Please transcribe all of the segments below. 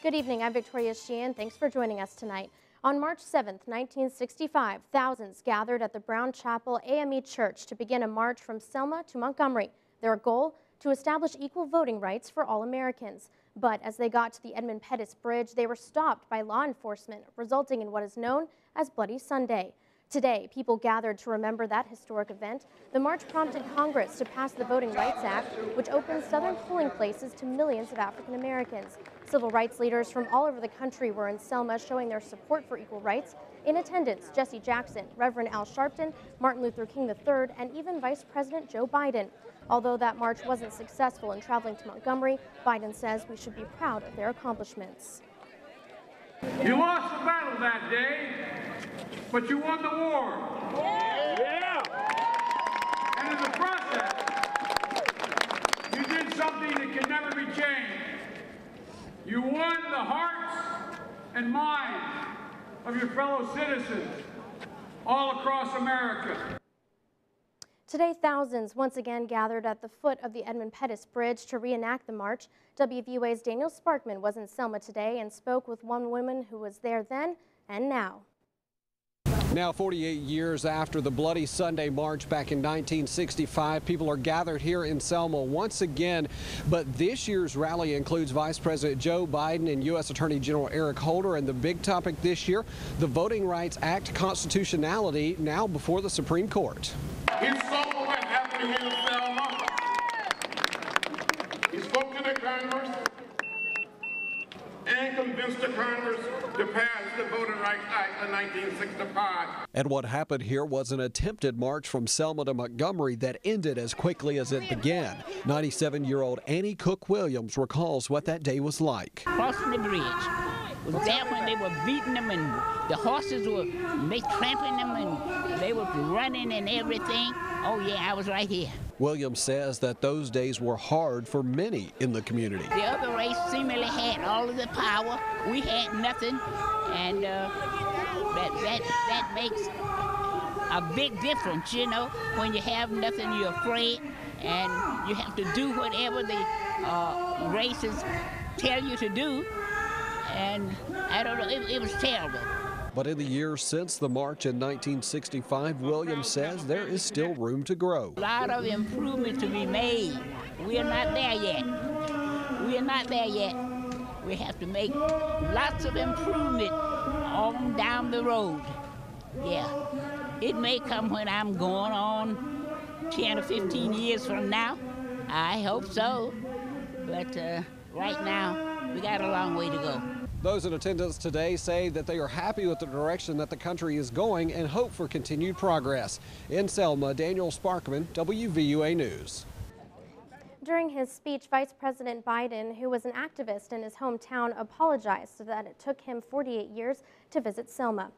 Good evening, I'm Victoria Sheehan. Thanks for joining us tonight. On March 7, 1965, thousands gathered at the Brown Chapel AME Church to begin a march from Selma to Montgomery. Their goal? To establish equal voting rights for all Americans. But as they got to the Edmund Pettus Bridge, they were stopped by law enforcement, resulting in what is known as Bloody Sunday. Today, people gathered to remember that historic event. The march prompted Congress to pass the Voting Rights Act, which opens southern polling places to millions of African Americans. Civil rights leaders from all over the country were in Selma showing their support for equal rights. In attendance, Jesse Jackson, Reverend Al Sharpton, Martin Luther King III, and even Vice President Joe Biden. Although that march wasn't successful in traveling to Montgomery, Biden says we should be proud of their accomplishments. You lost the battle that day, but you won the war. Yeah. And in the process, you did something that can never be changed. You won the hearts and minds of your fellow citizens all across America. Today, thousands once again gathered at the foot of the Edmund Pettus Bridge to reenact the march. WVUA's Daniel Sparkman was in Selma today and spoke with one woman who was there then and now. Now 48 years after the Bloody Sunday March back in 1965, people are gathered here in Selma once again. But this year's rally includes Vice President Joe Biden and U.S. Attorney General Eric Holder. And the big topic this year, the Voting Rights Act constitutionality, now before the Supreme Court. He saw what happened here in Selma. He spoke to the Congress and convinced the Congress to pass the Voting Rights Act of 1965. And what happened here was an attempted march from Selma to Montgomery that ended as quickly as it began. 97-year-old Annie Cook Williams recalls what that day was like. Crossing the bridge. Was there when they were beating them and the horses were trampling them and they were running and everything. Oh yeah, I was right here. Williams says that those days were hard for many in the community. The other race seemingly had all of the power. We had nothing, and that makes a big difference, you know. When you have nothing, you're afraid, and you have to do whatever the races tell you to do. And I don't know, it was terrible. But in the years since the march in 1965, Williams says there is still room to grow. A lot of improvement to be made. We are not there yet. We are not there yet. We have to make lots of improvement on down the road. Yeah, it may come when I'm going on 10 or 15 years from now. I hope so. But right now, we got a long way to go. Those in attendance today say that they are happy with the direction that the country is going and hope for continued progress. In Selma, Daniel Sparkman, WVUA News. During his speech, Vice President Biden, who was an activist in his hometown, apologized that it took him 48 years to visit Selma.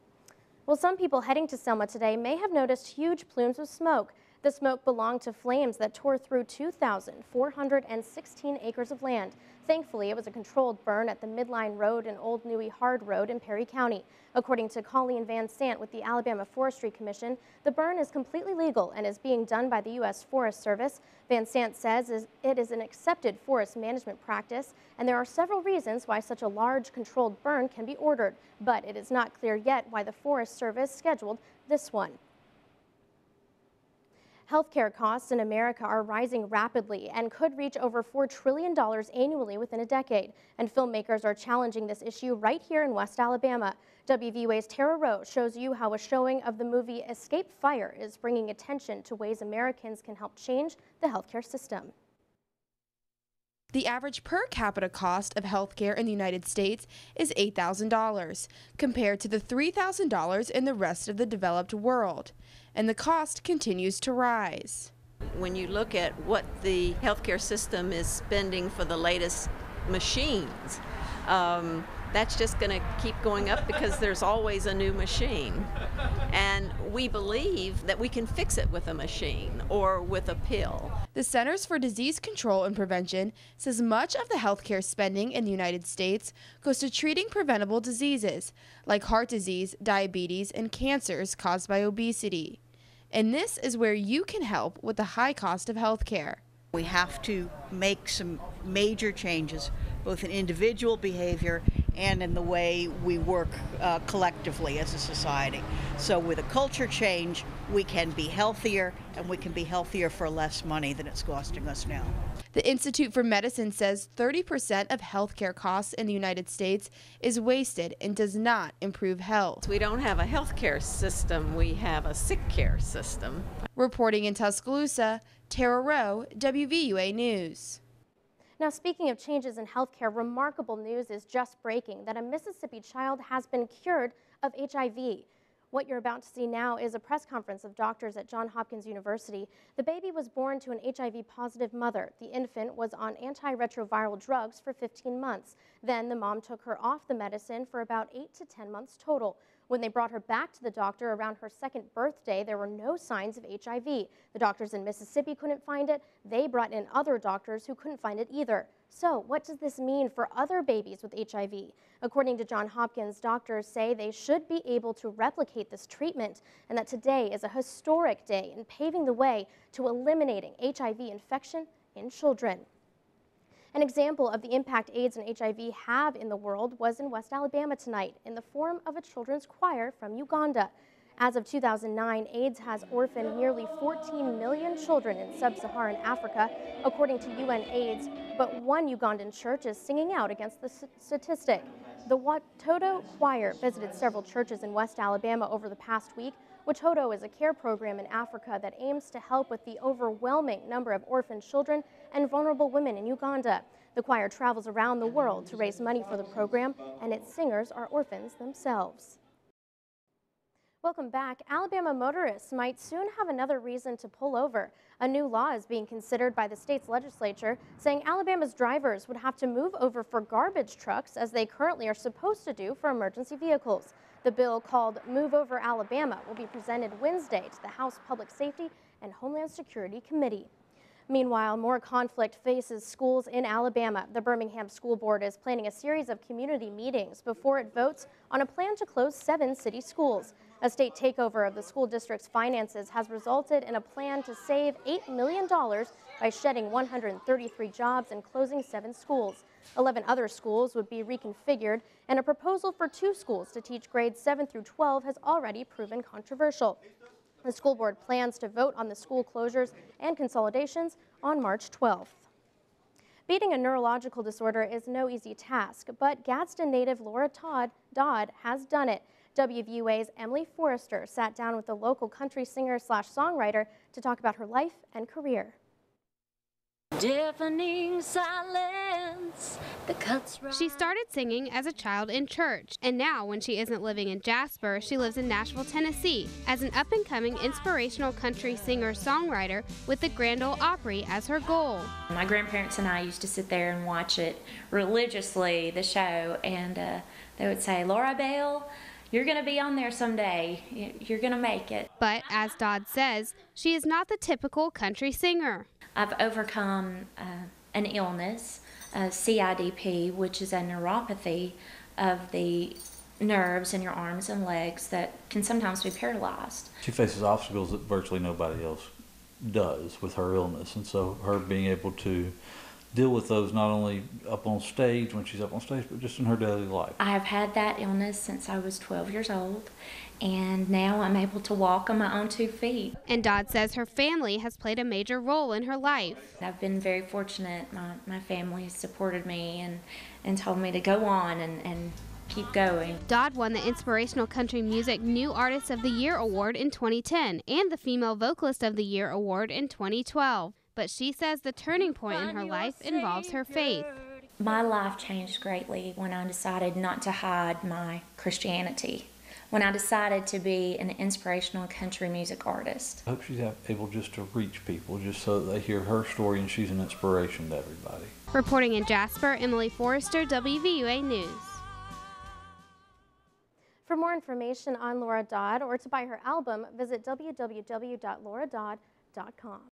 Well, some people heading to Selma today may have noticed huge plumes of smoke. The smoke belonged to flames that tore through 2,416 acres of land. Thankfully, it was a controlled burn at the Midline Road and Old Newey Hard Road in Perry County. According to Colleen Van Sant with the Alabama Forestry Commission, the burn is completely legal and is being done by the U.S. Forest Service. Van Sant says it is an accepted forest management practice, and there are several reasons why such a large controlled burn can be ordered, but it is not clear yet why the Forest Service scheduled this one. Healthcare costs in America are rising rapidly and could reach over $4 trillion annually within a decade. And filmmakers are challenging this issue right here in West Alabama. WVUA's Tara Rowe shows you how a showing of the movie Escape Fire is bringing attention to ways Americans can help change the healthcare system. The average per capita cost of healthcare in the United States is $8,000, compared to the $3,000 in the rest of the developed world. And the cost continues to rise. When you look at what the healthcare system is spending for the latest machines, that's just going to keep going up because there's always a new machine. And we believe that we can fix it with a machine or with a pill. The Centers for Disease Control and Prevention says much of the healthcare spending in the United States goes to treating preventable diseases like heart disease, diabetes, and cancers caused by obesity. And this is where you can help with the high cost of healthcare. We have to make some major changes both in individual behavior and in the way we work collectively as a society. So with a culture change, we can be healthier, and we can be healthier for less money than it's costing us now. The Institute for Medicine says 30% of healthcare costs in the United States is wasted and does not improve health. We don't have a healthcare system, we have a sick care system. Reporting in Tuscaloosa, Tara Rowe, WVUA News. Now, speaking of changes in healthcare, remarkable news is just breaking that a Mississippi child has been cured of HIV. What you're about to see now is a press conference of doctors at Johns Hopkins University. The baby was born to an HIV-positive mother. The infant was on antiretroviral drugs for 15 months. Then the mom took her off the medicine for about 8 to 10 months total. When they brought her back to the doctor around her second birthday, there were no signs of HIV. The doctors in Mississippi couldn't find it. They brought in other doctors who couldn't find it either. So what does this mean for other babies with HIV? According to Johns Hopkins, doctors say they should be able to replicate this treatment, and that today is a historic day in paving the way to eliminating HIV infection in children. An example of the impact AIDS and HIV have in the world was in West Alabama tonight in the form of a children's choir from Uganda. As of 2009, AIDS has orphaned nearly 14 million children in sub-Saharan Africa, according to UN-AIDS, but one Ugandan church is singing out against the statistic. The Watoto Choir visited several churches in West Alabama over the past week. Watoto is a care program in Africa that aims to help with the overwhelming number of orphaned children and vulnerable women in Uganda. The choir travels around the world to raise money for the program, and its singers are orphans themselves. Welcome back. Alabama motorists might soon have another reason to pull over. A new law is being considered by the state's legislature, saying Alabama's drivers would have to move over for garbage trucks as they currently are supposed to do for emergency vehicles. The bill, called Move Over Alabama, will be presented Wednesday to the House Public Safety and Homeland Security Committee. Meanwhile, more conflict faces schools in Alabama. The Birmingham School Board is planning a series of community meetings before it votes on a plan to close 7 city schools. A state takeover of the school district's finances has resulted in a plan to save $8 million by shedding 133 jobs and closing 7 schools. 11 other schools would be reconfigured, and a proposal for 2 schools to teach grades 7 through 12 has already proven controversial. The school board plans to vote on the school closures and consolidations on March 12th. Beating a neurological disorder is no easy task, but Gadsden native Laura Dodd has done it. WVUA's Emily Forrester sat down with the local country singer/songwriter to talk about her life and career. Deafening silence, the cuts right. She started singing as a child in church, and now when she isn't living in Jasper, she lives in Nashville, Tennessee, as an up-and-coming inspirational country singer-songwriter with the Grand Ole Opry as her goal. My grandparents and I used to sit there and watch it religiously, the show, and they would say, "Laura Bell, you're going to be on there someday. You're going to make it." But as Dodd says, she is not the typical country singer. I've overcome an illness, CIDP, which is a neuropathy of the nerves in your arms and legs that can sometimes be paralyzed. She faces obstacles that virtually nobody else does with her illness, and so her being able to deal with those not only up on stage, when she's up on stage, but just in her daily life. I have had that illness since I was 12 years old, and now I'm able to walk on my own 2 feet. And Dodd says her family has played a major role in her life. I've been very fortunate. My family has supported me and told me to go on and keep going. Dodd won the Inspirational Country Music New Artist of the Year Award in 2010 and the Female Vocalist of the Year Award in 2012. But she says the turning point in her life involves her faith. My life changed greatly when I decided not to hide my Christianity, when I decided to be an inspirational country music artist. I hope she's able just to reach people, just so that they hear her story and she's an inspiration to everybody. Reporting in Jasper, Emily Forrester, WVUA News. For more information on Laura Dodd or to buy her album, visit www.lauradodd.com.